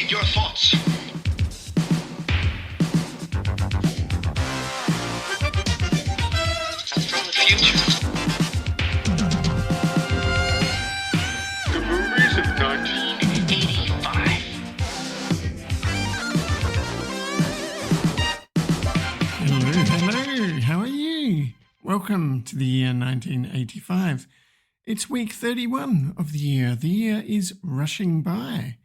Read your thoughts. From the future. The movies of 1985. Hello, how are you? Welcome to the year 1985. It's week 31 of the year. The year is rushing by.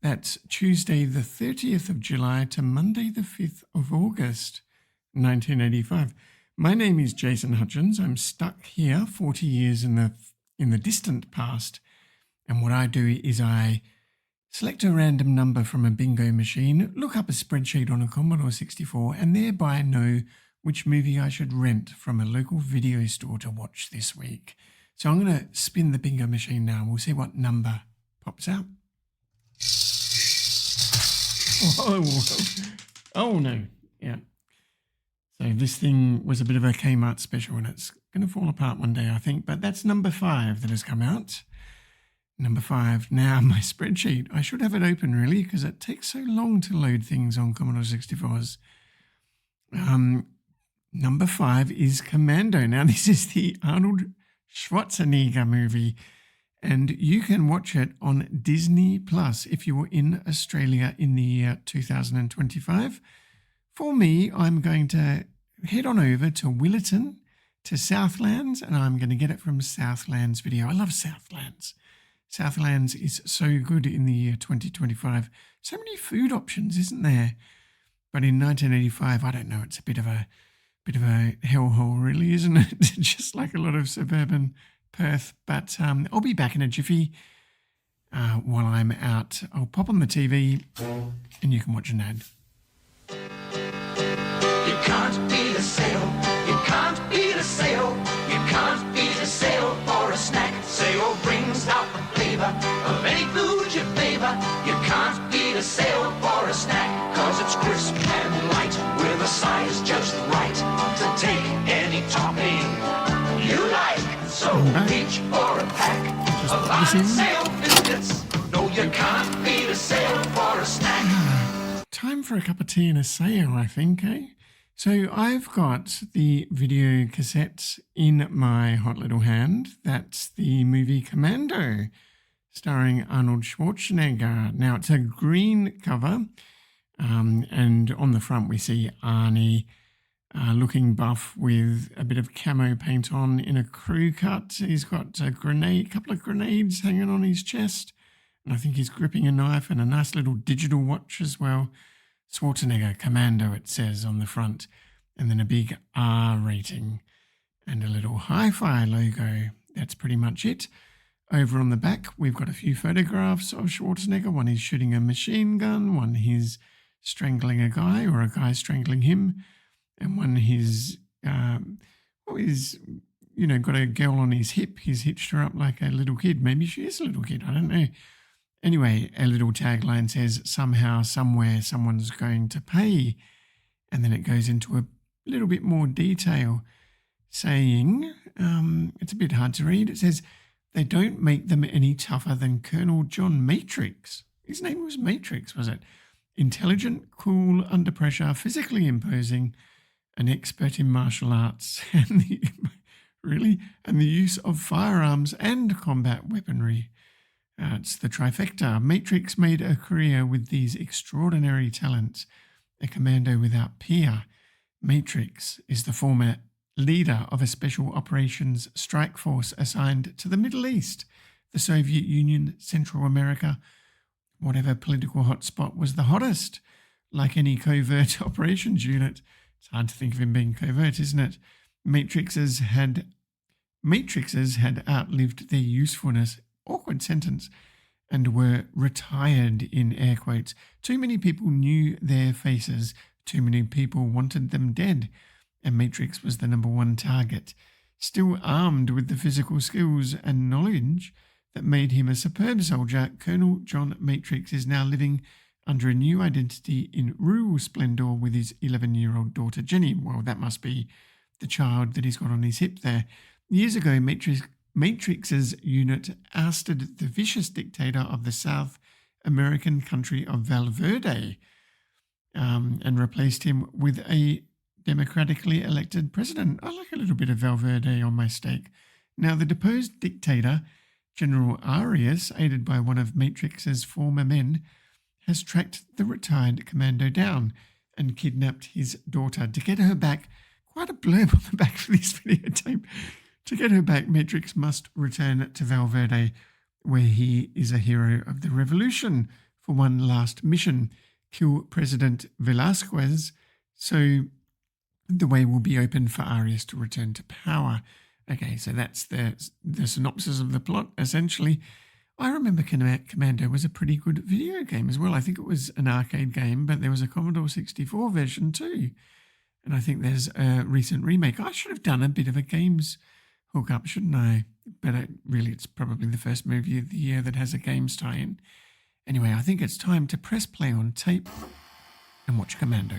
That's Tuesday the 30th of July to Monday the 5th of August, 1985. My name is Jason Hutchins. I'm stuck here 40 years in the distant past. And what I do is I select a random number from a bingo machine, look up a spreadsheet on a Commodore 64, and thereby know which movie I should rent from a local video store to watch this week. So I'm going to spin the bingo machine now. We'll see what number pops out. Oh no. Yeah. So this thing was a bit of a Kmart special and it's going to fall apart one day, I think. But that's number 5 that has come out. Number 5. Now, my spreadsheet. I should have it open, really, because it takes so long to load things on Commodore 64s. Number 5 is Commando. Now, this is the Arnold Schwarzenegger movie, and you can watch it on Disney Plus if you were in Australia in the year 2025. For me, I'm going to head on over to Willetton, to Southlands, and I'm going to get it from Southlands Video. I love Southlands. Southlands is so good in the year 2025. So many food options, isn't there? But in 1985, I don't know, it's a bit of a hellhole, really, isn't it? Just like a lot of suburban Perth. But I'll be back in a jiffy while I'm out. I'll pop on the TV and you can watch an ad. You can't beat a sale. You can't beat a sale. You can't beat a sale for a snack. Sale brings out the flavor of any food you favor. You can't beat a sale for a snack, 'cause it's crisp and light with a size just right to take any topping you like. So reach for a pack of on sale biscuits. No, you can't beat a sale for a snack. Time for a cup of tea and a sale, I think, eh? So I've got the video cassette in my hot little hand. That's the movie Commando, starring Arnold Schwarzenegger. Now, it's a green cover, and on the front we see Arnie looking buff with a bit of camo paint on in a crew cut. He's got a couple of grenades hanging on his chest, and I think he's gripping a knife and a nice little digital watch as well. Schwarzenegger, Commando, it says on the front, and then a big R rating and a little hi-fi logo. That's pretty much it. Over on the back, we've got a few photographs of Schwarzenegger. One he's shooting a machine gun, one he's strangling a guy or a guy strangling him, and one he's got a girl on his hip. He's hitched her up like a little kid. Maybe she is a little kid, I don't know. Anyway, a little tagline says, somehow, somewhere, someone's going to pay. And then it goes into a little bit more detail saying, it's a bit hard to read. It says, they don't make them any tougher than Colonel John Matrix. His name was Matrix, was it? Intelligent, cool, under pressure, physically imposing, an expert in martial arts, and the use of firearms and combat weaponry. It's the trifecta. Matrix made a career with these extraordinary talents, a commando without peer. Matrix is the former leader of a special operations strike force assigned to the Middle East, the Soviet Union, Central America, whatever political hotspot was the hottest. Like any covert operations unit, it's hard to think of him being covert, isn't it? Matrixes had outlived their usefulness, awkward sentence, and were retired in air quotes. Too many people knew their faces, too many people wanted them dead, and Matrix was the number one target. Still armed with the physical skills and knowledge that made him a superb soldier, Colonel John Matrix is now living under a new identity in rural splendour with his 11-year-old daughter Jenny. Well, that must be the child that he's got on his hip there. Years ago, Matrix's unit ousted the vicious dictator of the South American country of Valverde, and replaced him with a democratically elected president. I like a little bit of Valverde on my steak. Now, the deposed dictator, General Arias, aided by one of Matrix's former men, has tracked the retired commando down and kidnapped his daughter. To get her back, quite a blurb on the back for this videotape. To get her back, Matrix must return to Valverde, where he is a hero of the revolution, for one last mission: kill President Velasquez, so the way will be open for Arias to return to power. Okay, so that's the synopsis of the plot, essentially. I remember Commando was a pretty good video game as well. I think it was an arcade game, but there was a Commodore 64 version too. And I think there's a recent remake. I should have done a bit of a games hookup, shouldn't I? But it's probably the first movie of the year that has a games tie-in. Anyway, I think it's time to press play on tape and watch Commando.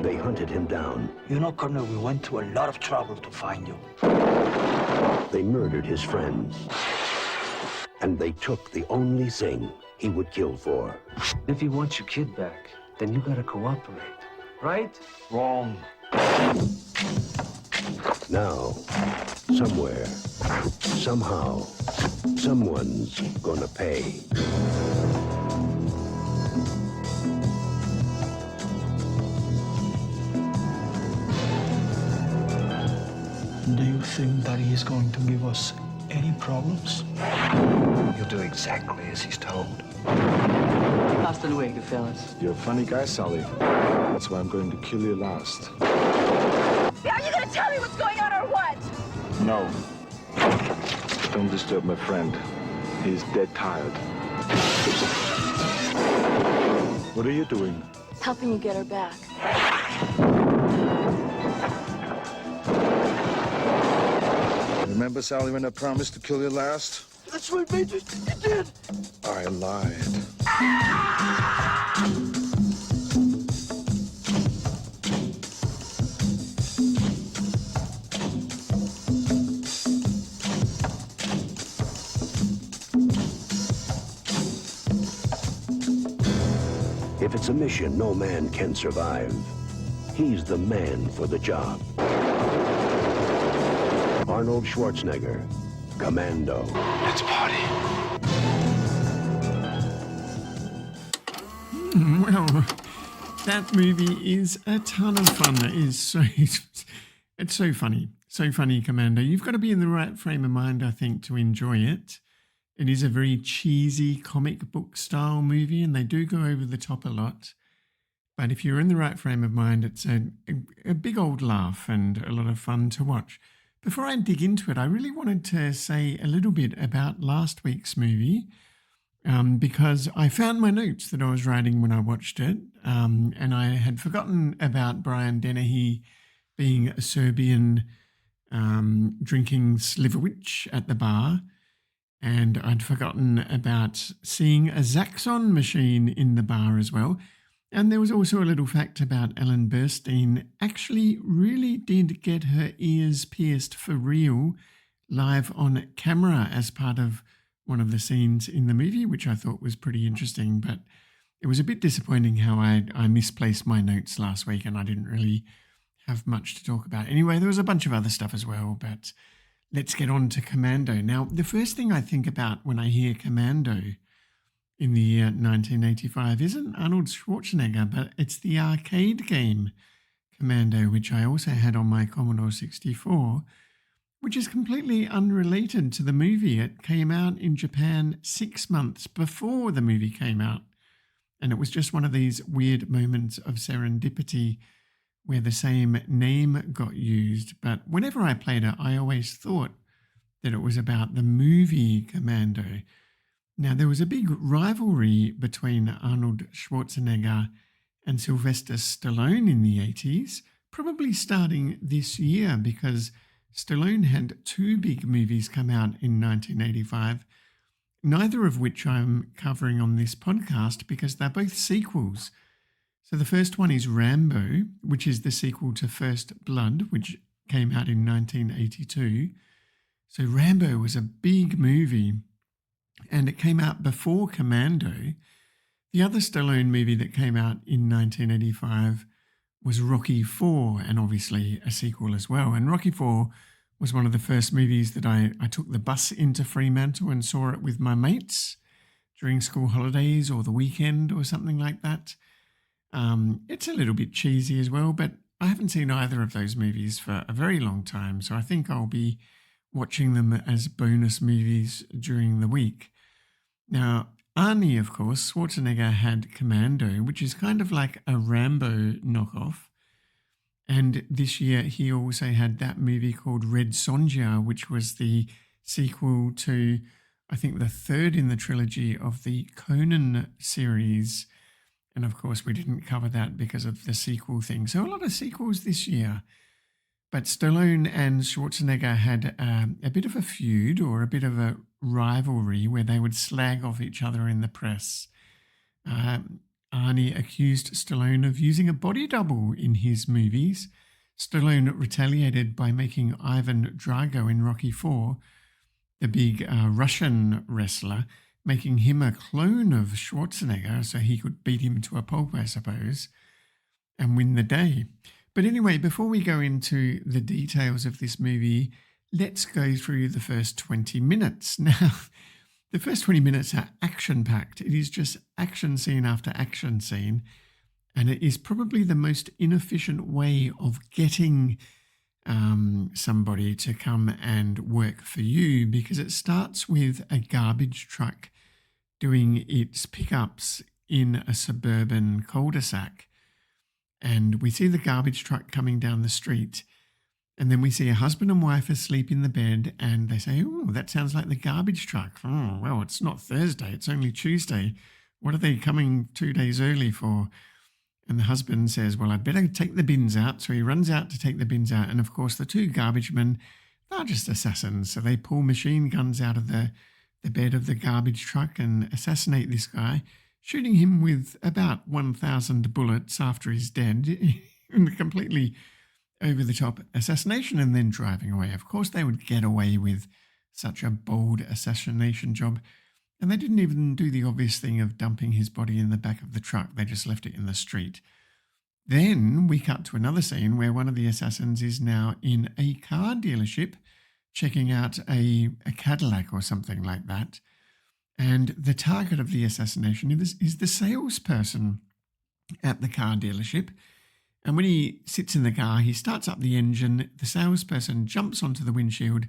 They hunted him down. You know, Colonel, we went to a lot of trouble to find you. They murdered his friends. And they took the only thing he would kill for. If he wants your kid back, then you gotta cooperate. Right? Wrong. Now, somewhere, somehow, someone's gonna pay. Do you think that he is going to give us any problems? You'll do exactly as he's told. Hasta luego, fellas. You're a funny guy, Sully. That's why I'm going to kill you last. Are you gonna tell me what's going on or what? No. Don't disturb my friend. He's dead tired. What are you doing? Helping you get her back. Remember, Sally, when I promised to kill you last? That's what Major, you did. I lied. If it's a mission no man can survive, he's the man for the job. Arnold Schwarzenegger, Commando. Let's party. Well, that movie is a ton of fun. It's so funny. So funny, Commando. You've got to be in the right frame of mind, I think, to enjoy it. It is a very cheesy comic book style movie, and they do go over the top a lot. But if you're in the right frame of mind, it's a big old laugh and a lot of fun to watch. Before I dig into it, I really wanted to say a little bit about last week's movie, because I found my notes that I was writing when I watched it, and I had forgotten about Brian Dennehy being a Serbian drinking Slivovic at the bar, and I'd forgotten about seeing a Zaxxon machine in the bar as well. And there was also a little fact about Ellen Burstyn actually really did get her ears pierced for real live on camera as part of one of the scenes in the movie, which I thought was pretty interesting. But it was a bit disappointing how I misplaced my notes last week and I didn't really have much to talk about. Anyway, there was a bunch of other stuff as well, but let's get on to Commando. Now, the first thing I think about when I hear Commando in the year 1985 isn't Arnold Schwarzenegger, but it's the arcade game Commando, which I also had on my Commodore 64, which is completely unrelated to the movie. It came out in Japan 6 months before the movie came out, and it was just one of these weird moments of serendipity where the same name got used. But whenever I played it, I always thought that it was about the movie Commando. Now, there was a big rivalry between Arnold Schwarzenegger and Sylvester Stallone in the 80s, probably starting this year because Stallone had 2 big movies come out in 1985, neither of which I'm covering on this podcast because they're both sequels. So the first one is Rambo, which is the sequel to First Blood, which came out in 1982. So Rambo was a big movie, and it came out before Commando. The other Stallone movie that came out in 1985 was Rocky IV, and obviously a sequel as well. And Rocky IV was one of the first movies that I took the bus into Fremantle and saw it with my mates during school holidays or the weekend or something like that. It's a little bit cheesy as well, but I haven't seen either of those movies for a very long time, so I think I'll be watching them as bonus movies during the week. Now, Arnie, of course, Schwarzenegger had Commando, which is kind of like a Rambo knockoff. And this year he also had that movie called Red Sonja, which was the sequel to, I think, the third in the trilogy of the Conan series. And of course, we didn't cover that because of the sequel thing. So a lot of sequels this year. But Stallone and Schwarzenegger had a bit of a feud or a bit of a rivalry where they would slag off each other in the press. Arnie accused Stallone of using a body double in his movies. Stallone retaliated by making Ivan Drago in Rocky IV, the big Russian wrestler, making him a clone of Schwarzenegger so he could beat him to a pulp, I suppose, and win the day. But anyway, before we go into the details of this movie, let's go through the first 20 minutes. Now, the first 20 minutes are action-packed. It is just action scene after action scene, and it is probably the most inefficient way of getting somebody to come and work for you, because it starts with a garbage truck doing its pickups in a suburban cul-de-sac. And we see the garbage truck coming down the street, and then we see a husband and wife asleep in the bed, and they say, "Oh, that sounds like the garbage truck. Oh, well, it's not Thursday, it's only Tuesday. What are they coming 2 days early for?" And the husband says, "Well, I'd better take the bins out." So he runs out to take the bins out, and of course the two garbage men, they're just assassins. So they pull machine guns out of the bed of the garbage truck and assassinate this guy, shooting him with about 1,000 bullets after he's dead, in a completely over-the-top assassination, and then driving away. Of course, they would get away with such a bold assassination job, and they didn't even do the obvious thing of dumping his body in the back of the truck. They just left it in the street. Then we cut to another scene where one of the assassins is now in a car dealership checking out a Cadillac or something like that. And the target of the assassination is the salesperson at the car dealership. And when he sits in the car, he starts up the engine, the salesperson jumps onto the windshield,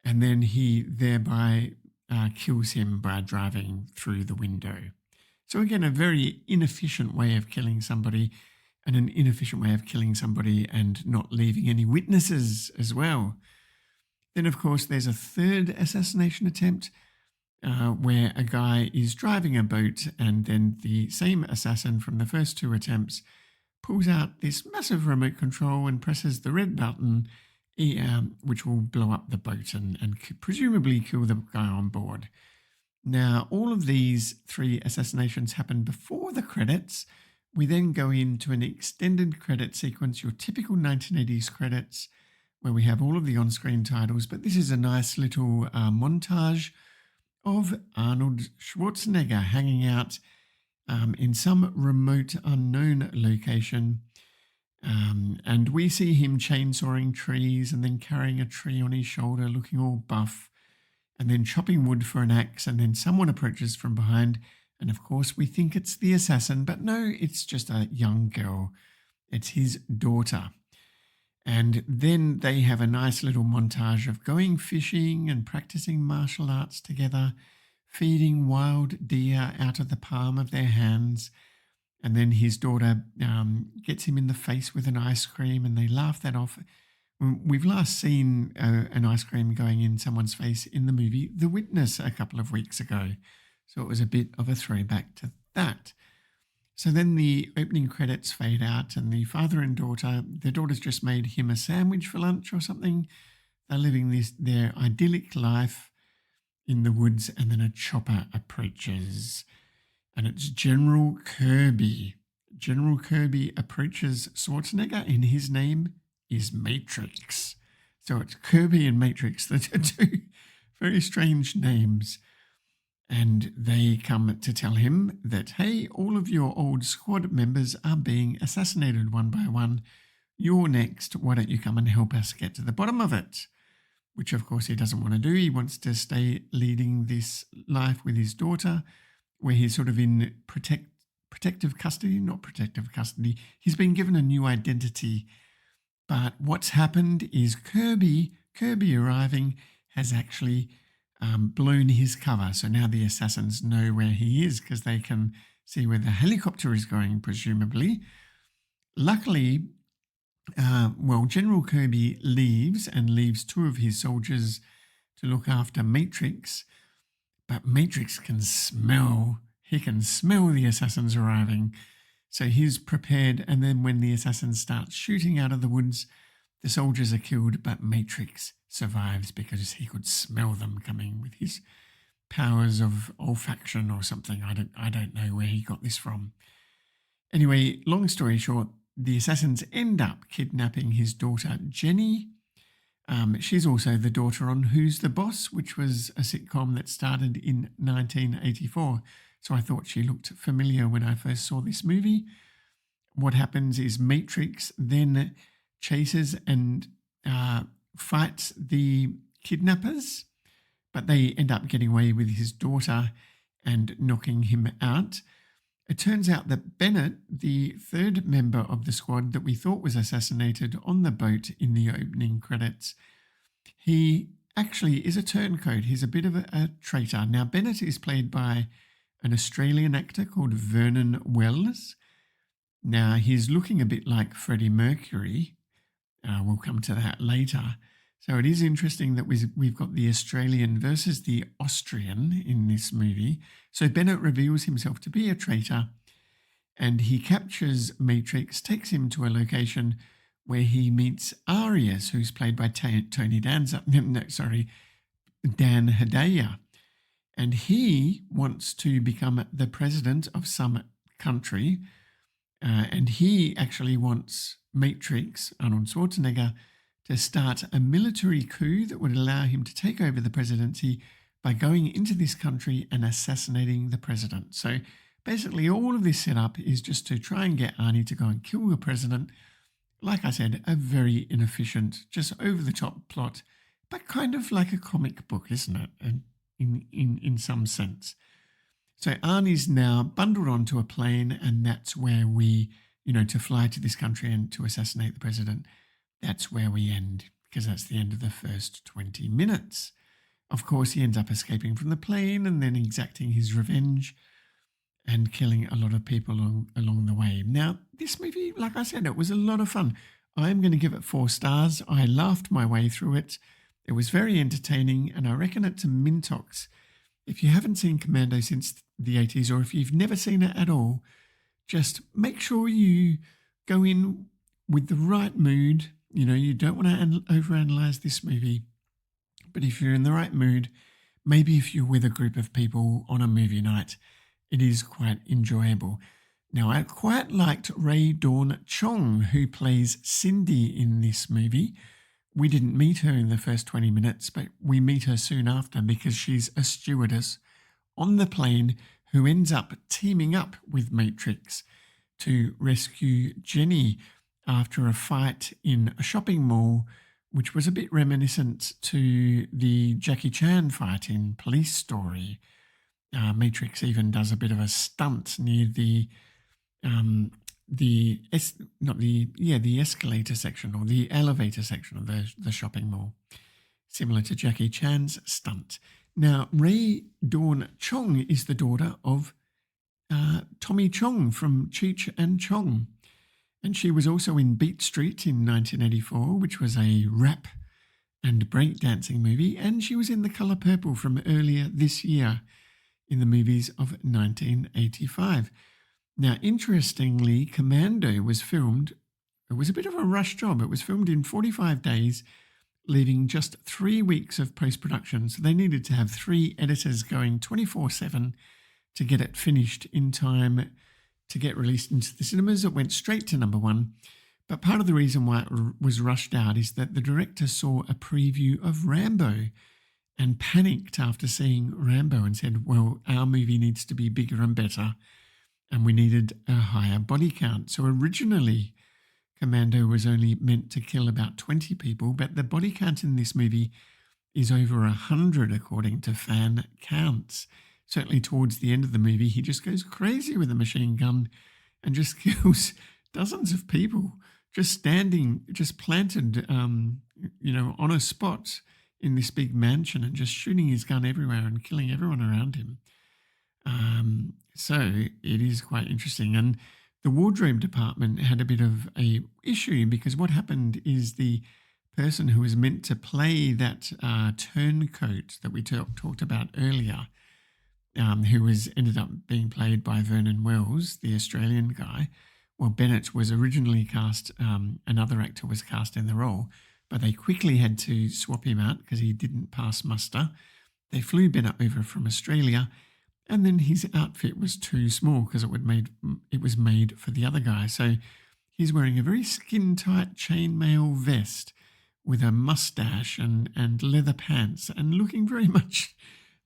and then he thereby kills him by driving through the window. So again, a very inefficient way of killing somebody, and an inefficient way of killing somebody and not leaving any witnesses as well. Then, of course, there's a third assassination attempt, where a guy is driving a boat, and then the same assassin from the first two attempts pulls out this massive remote control and presses the red button, which will blow up the boat and presumably kill the guy on board. Now, all of these three assassinations happen before the credits. We then go into an extended credit sequence, your typical 1980s credits, where we have all of the on-screen titles, but this is a nice little montage of Arnold Schwarzenegger hanging out in some remote unknown location. And we see him chainsawing trees and then carrying a tree on his shoulder, looking all buff, and then chopping wood for an axe, and then someone approaches from behind, and of course we think it's the assassin, but no, it's just a young girl. It's his daughter. And then they have a nice little montage of going fishing and practicing martial arts together, feeding wild deer out of the palm of their hands. And then his daughter gets him in the face with an ice cream, and they laugh that off. We've last seen an ice cream going in someone's face in the movie The Witness a couple of weeks ago. So it was a bit of a throwback to that. So then the opening credits fade out, and the father and daughter, their daughter's just made him a sandwich for lunch or something. They're living their idyllic life in the woods, and then a chopper approaches. And it's General Kirby. General Kirby approaches Schwarzenegger, and his name is Matrix. So it's Kirby and Matrix, the two very strange names. And they come to tell him that, hey, all of your old squad members are being assassinated one by one. You're next. Why don't you come and help us get to the bottom of it? Which, of course, he doesn't want to do. He wants to stay leading this life with his daughter, where he's sort of in protective custody, not protective custody. He's been given a new identity. But what's happened is Kirby arriving has actually blown his cover. So now the assassins know where he is because they can see where the helicopter is going, presumably. Luckily, General Kirby leaves two of his soldiers to look after Matrix. But Matrix can smell the assassins arriving. So he's prepared, and then when the assassins start shooting out of the woods, the soldiers are killed, but Matrix survives because he could smell them coming with his powers of olfaction or something. I don't know where he got this from. Anyway, long story short, the assassins end up kidnapping his daughter, Jenny. She's also the daughter on Who's the Boss, which was a sitcom that started in 1984. So I thought she looked familiar when I first saw this movie. What happens is Matrix then chases and fights the kidnappers, but they end up getting away with his daughter and knocking him out. It turns out that Bennett, the third member of the squad that we thought was assassinated on the boat in the opening credits, he actually is a turncoat. He's a bit of a traitor. Now, Bennett is played by an Australian actor called Vernon Wells. Now, he's looking a bit like Freddie Mercury. We'll come to that later. So it is interesting that we've got the Australian versus the Austrian in this movie. So Bennett reveals himself to be a traitor, and he captures Matrix, takes him to a location where he meets Arias, who's played by Tony Danza. No, sorry, Dan Hedaya. And he wants to become the president of some country, and he actually wants Matrix, Arnold Schwarzenegger, to start a military coup that would allow him to take over the presidency by going into this country and assassinating the president. So basically all of this setup is just to try and get Arnie to go and kill the president. Like I said, a very inefficient, just over-the-top plot, but kind of like a comic book, isn't it? In some sense. So Arnie's now bundled onto a plane, and that's where we, to fly to this country and to assassinate the president. That's where we end, because that's the end of the first 20 minutes. Of course, he ends up escaping from the plane and then exacting his revenge and killing a lot of people along the way. Now, this movie, like I said, it was a lot of fun. I'm going to give it 4 stars. I laughed my way through it. It was very entertaining, and I reckon it's a Mintox. If you haven't seen Commando since the 80s, or if you've never seen it at all, just make sure you go in with the right mood. You don't want to overanalyze this movie, but if you're in the right mood, maybe if you're with a group of people on a movie night, it is quite enjoyable. Now, I quite liked Ray Dawn Chong, who plays Cindy in this movie. We didn't meet her in the first 20 minutes, but we meet her soon after because she's a stewardess on the plane who ends up teaming up with Matrix to rescue Jenny after a fight in a shopping mall, which was a bit reminiscent to the Jackie Chan fight in Police Story. Matrix even does a bit of a stunt near the escalator section or the elevator section of the shopping mall, similar to Jackie Chan's stunt. Now, Ray Dawn Chong is the daughter of Tommy Chong from Cheech and Chong. And she was also in Beat Street in 1984, which was a rap and breakdancing movie. And she was in The Colour Purple from earlier this year in the movies of 1985. Now, interestingly, Commando was filmed, it was a bit of a rush job. It was filmed in 45 days, leaving just 3 weeks of post-production. So they needed to have 3 editors going 24/7 to get it finished in time to get released into the cinemas. It went straight to number 1. But part of the reason why it was rushed out is that the director saw a preview of Rambo and panicked after seeing Rambo and said, well, our movie needs to be bigger and better, and we needed a higher body count. So originally, Commando was only meant to kill about 20 people, but the body count in this movie is over 100 according to fan counts. Certainly towards the end of the movie, he just goes crazy with a machine gun and just kills dozens of people, just standing, just planted, on a spot in this big mansion and just shooting his gun everywhere and killing everyone around him. So it is quite interesting. And the wardrobe department had a bit of a issue because what happened is the person who was meant to play that turncoat that we talked about earlier, who ended up being played by Vernon Wells, the Australian guy. Well, Bennett was originally cast, another actor was cast in the role, but they quickly had to swap him out because he didn't pass muster. They flew Bennett over from Australia, and then his outfit was too small because it was made for the other guy. So he's wearing a very skin-tight chainmail vest with a mustache and leather pants and looking very much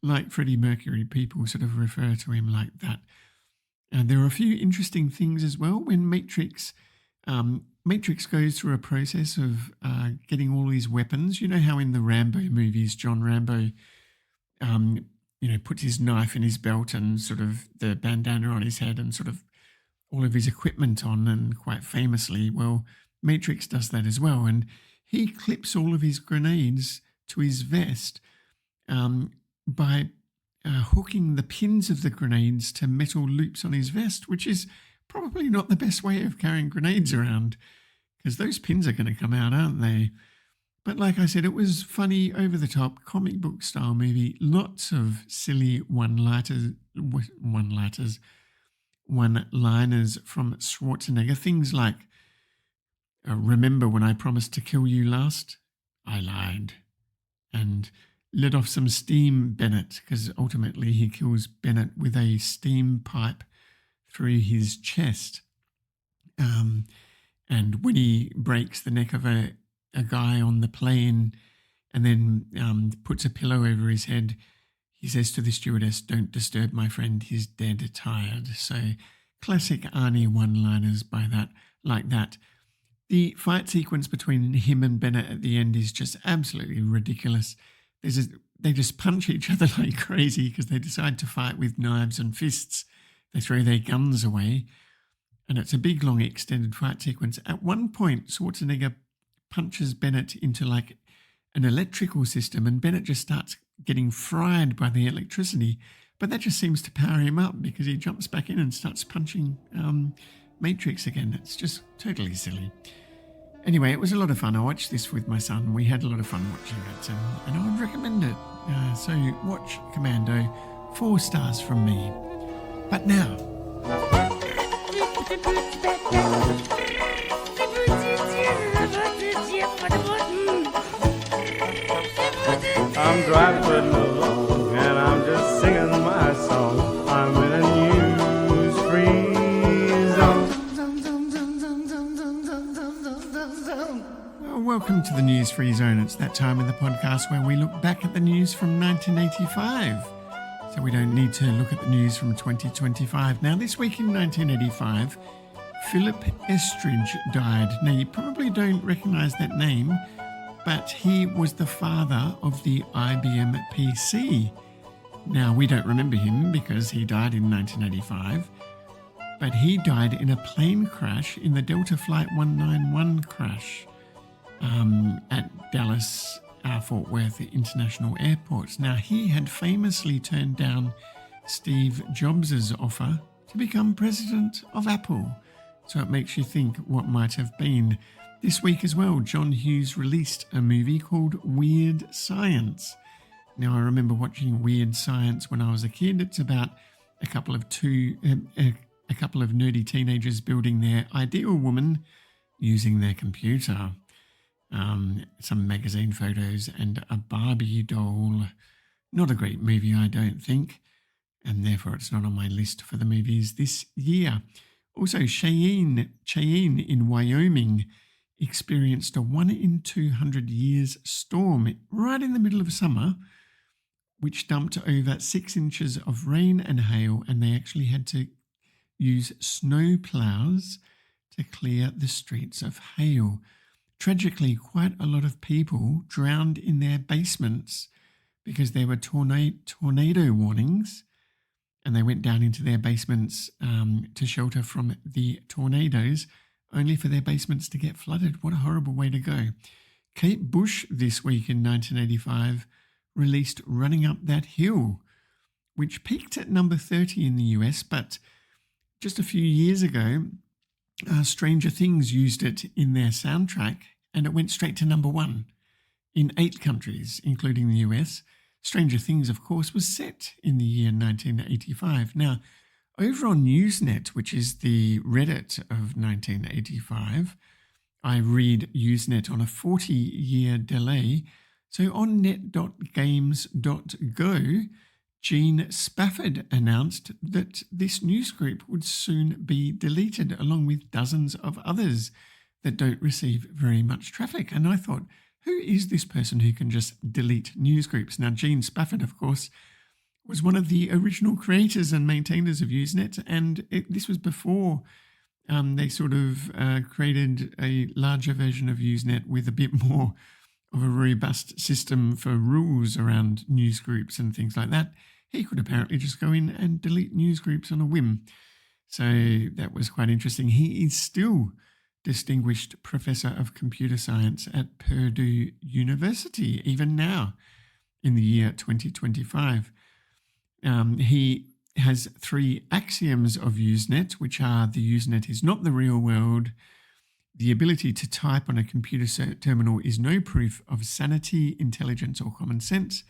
like Freddie Mercury. People sort of refer to him like that. And there are a few interesting things as well. When Matrix goes through a process of getting all his weapons, you know how in the Rambo movies, John Rambo, puts his knife in his belt and sort of the bandana on his head and sort of all of his equipment on, and quite famously, well, Matrix does that as well. And he clips all of his grenades to his vest by hooking the pins of the grenades to metal loops on his vest, which is probably not the best way of carrying grenades around because those pins are going to come out, aren't they? But like I said, it was funny, over the top, comic book style movie. Lots of silly one-liners from Schwarzenegger. Things like, remember when I promised to kill you last? I lied. And let off some steam, Bennett, because ultimately he kills Bennett with a steam pipe through his chest. And when he breaks the neck of a guy on the plane and then puts a pillow over his head, he says to the stewardess, "Don't disturb my friend, he's dead tired." So classic Arnie one-liners like that. The fight sequence between him and Bennett at the end is just absolutely ridiculous. They just punch each other like crazy because they decide to fight with knives and fists. They throw their guns away. And it's a big, long, extended fight sequence. At one point, Schwarzenegger punches Bennett into like an electrical system, and Bennett just starts getting fried by the electricity. But that just seems to power him up because he jumps back in and starts punching Matrix again. It's just totally silly. Anyway, it was a lot of fun. I watched this with my son. We had a lot of fun watching it, and I would recommend it. So watch Commando, 4 stars from me. But now... I'm driving along and I'm just singing my song. I'm in a news-free zone. Well, welcome to the News-Free Zone. It's that time of the podcast where we look back at the news from 1985. So we don't need to look at the news from 2025. Now, this week in 1985, Philip Estridge died. Now, you probably don't recognise that name, but he was the father of the IBM PC. Now, we don't remember him because he died in 1985, but he died in a plane crash in the Delta Flight 191 crash at Dallas Fort Worth International Airport. Now, he had famously turned down Steve Jobs' offer to become president of Apple. So it makes you think what might have been. This week as well, John Hughes released a movie called Weird Science. Now, I remember watching Weird Science when I was a kid. It's about a couple of nerdy teenagers building their ideal woman using their computer. Some magazine photos and a Barbie doll. Not a great movie, I don't think, and therefore it's not on my list for the movies this year. Also, Cheyenne in Wyoming experienced a 1 in 200 years storm right in the middle of summer, which dumped over 6 inches of rain and hail, and they actually had to use snow plows to clear the streets of hail. Tragically, quite a lot of people drowned in their basements because there were tornado warnings, and they went down into their basements to shelter from the tornadoes, only for their basements to get flooded. What a horrible way to go. Kate Bush this week in 1985 released Running Up That Hill, which peaked at number 30 in the US, but just a few years ago, Stranger Things used it in their soundtrack, and it went straight to number 1 in 8 countries, including the US. Stranger Things, of course, was set in the year 1985. Now, over on Usenet, which is the Reddit of 1985, I read Usenet on a 40-year delay. So on net.games.go, Gene Spafford announced that this newsgroup would soon be deleted, along with dozens of others that don't receive very much traffic. And I thought, who is this person who can just delete newsgroups? Now, Gene Spafford, of course, was one of the original creators and maintainers of Usenet, and this was before they sort of created a larger version of Usenet with a bit more of a robust system for rules around newsgroups and things like that. He could apparently just go in and delete newsgroups on a whim. So that was quite interesting. He is still Distinguished Professor of Computer Science at Purdue University, even now in the year 2025. He has 3 axioms of Usenet, which are: the Usenet is not the real world, the ability to type on a computer terminal is no proof of sanity, intelligence, or common sense,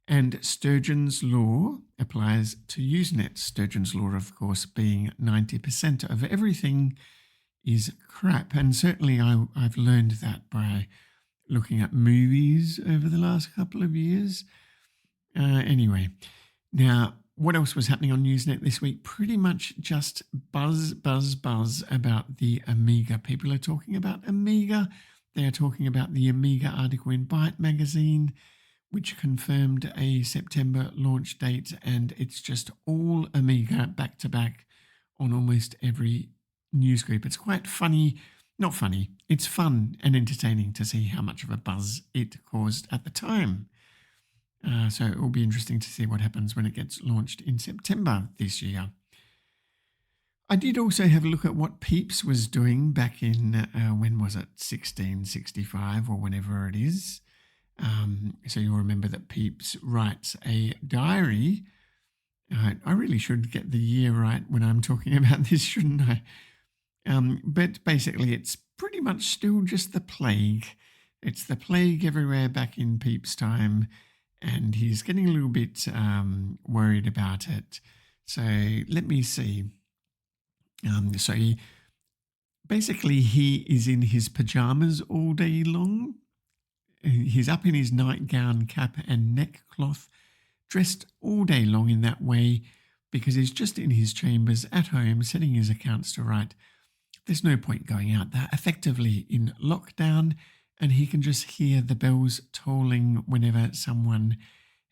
and Sturgeon's law applies to Usenet. Sturgeon's law, of course, being 90% of everything is crap. And certainly I've learned that by looking at movies over the last couple of years. Anyway, now, what else was happening on Usenet this week? Pretty much just buzz about the Amiga. People are talking about Amiga. They are talking about the Amiga article in Byte magazine, which confirmed a September launch date, and it's just all Amiga back to back on almost every newsgroup. It's quite funny. Not funny. It's fun and entertaining to see how much of a buzz it caused at the time. So it will be interesting to see what happens when it gets launched in September this year. I did also have a look at what Peeps was doing back in, when was it, 1665 or whenever it is. So you'll remember that Peeps writes a diary. I really should get the year right when I'm talking about this, shouldn't I? But basically it's pretty much still just the plague. It's the plague everywhere back in Peeps' time, and he's getting a little bit worried about it. So let me see. So he is in his pajamas all day long. He's up in his nightgown, cap and neckcloth, dressed all day long in that way because he's just in his chambers at home setting his accounts to right. There's no point going out. They're effectively in lockdown, and he can just hear the bells tolling whenever someone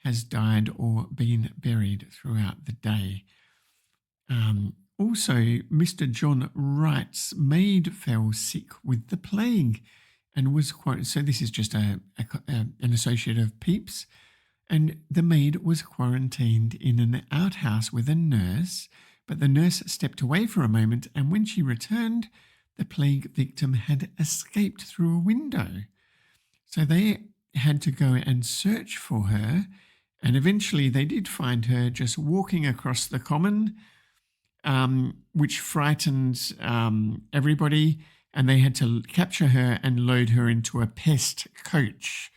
has died or been buried throughout the day. Also, Mr. John Wright's maid fell sick with the plague and was so this is just an associate of Peeps, and the maid was quarantined in an outhouse with a nurse, but the nurse stepped away for a moment, and when she returned, the plague victim had escaped through a window. So they had to go and search for her, and eventually they did find her just walking across the common, which frightened everybody, and they had to capture her and load her into a pest coach,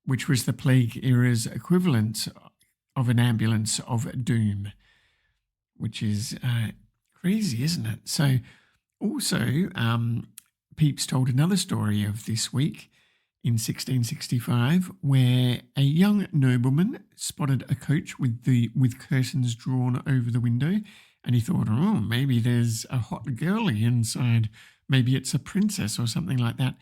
which was the plague era's equivalent of an ambulance of doom, which is crazy, isn't it? So also, Pepys told another story of this week in 1665, where a young nobleman spotted a coach with curtains drawn over the window, And he thought, oh, maybe there's a hot girlie inside. Maybe it's a princess or something like that.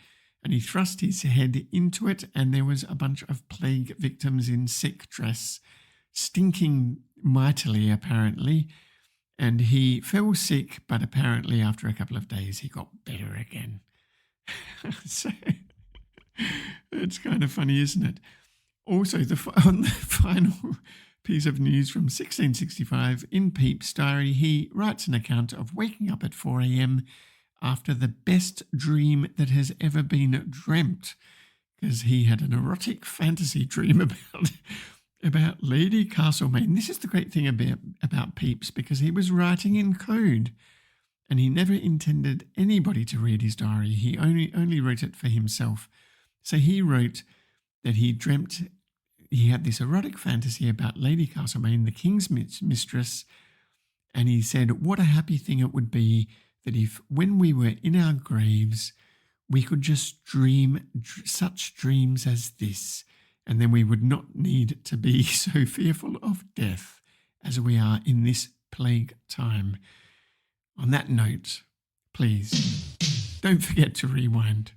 And he thrust his head into it, and there was a bunch of plague victims in sick dress, stinking mightily, apparently. And he fell sick, but apparently after a couple of days, he got better again. So it's kind of funny, isn't it? Also, on the final piece of news from 1665, in Pepys' diary, he writes an account of waking up at 4 a.m. after the best dream that has ever been dreamt, because he had an erotic fantasy dream about Lady Castlemaine. This is the great thing about Pepys, because he was writing in code, and he never intended anybody to read his diary. He only wrote it for himself. So he wrote that he dreamt he had this erotic fantasy about Lady Castlemaine, the king's mistress, and he said what a happy thing it would be that if, when we were in our graves, we could just dream such dreams as this, and then we would not need to be so fearful of death as we are in this plague time. On that note, please, don't forget to rewind.